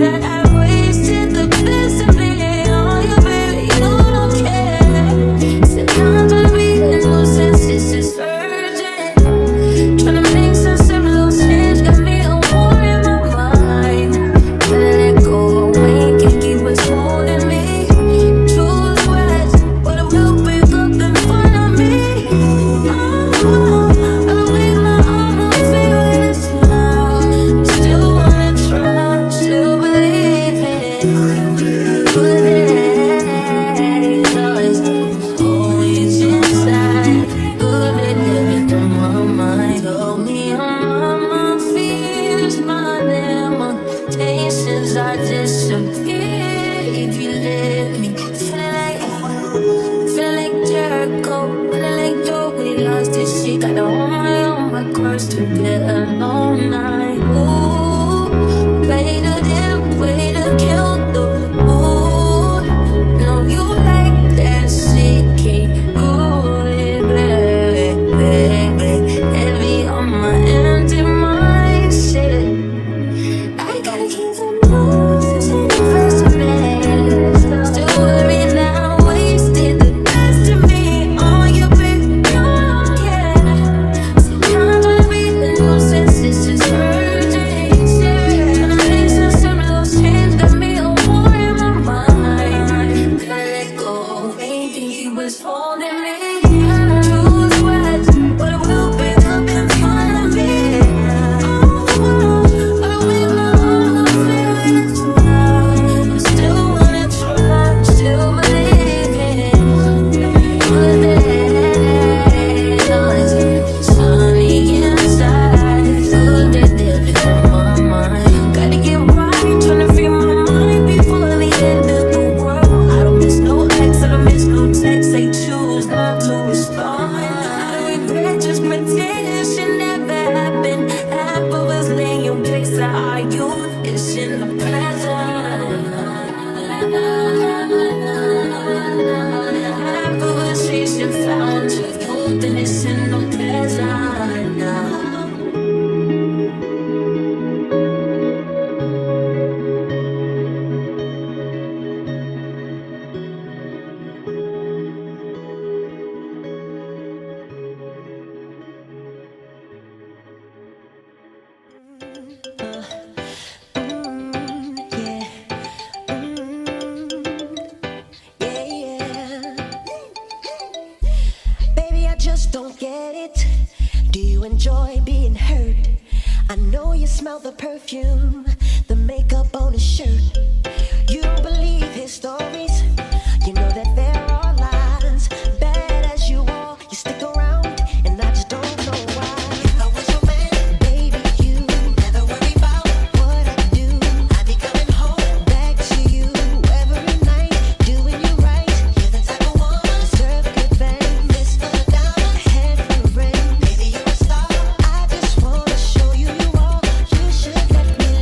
that I wasted the best of it all. emotions are disappear if you let me. Feeling like Jericho, feeling like Joe. We lost this shit. Gotta hold my course to get alone night. Ooh, way to kill the mood. No, you like that shit, can't do it, baby. Heavy on my empty mind, shit. I gotta keep some roses in the first place. Still worried that I wasted the best of me on your big young kid. Sometimes I read the news and it's just hurting. Trying to listen some of those chains got me a war in my mind. Gotta let go, maybe he was holding me. Choose words, but it will pick up in front of me. It's in the present. Conversation found with hope, and it's in the present now. Don't get it. Do you enjoy being hurt? I know you smell the perfume, the makeup on his shirt. You don't believe his stories. You know that there are lies. Bad as you are, you stick around, and I just don't know why. If I was your man, baby, you never worry about what I do. I'd be coming home back to you every night, doing you right. You're the type of woman deserve a good bang. This for the diamond, head for the ring. Baby, you're a star. I just wanna show you you are. You should let me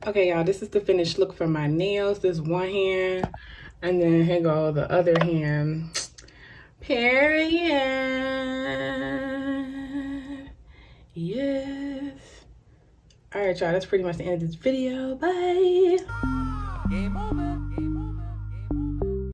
Okay, y'all, this is the finished look for my nails. This one hand, and then here go the other hand. Period. Yes. All right, y'all, that's pretty much the end of this video. Bye.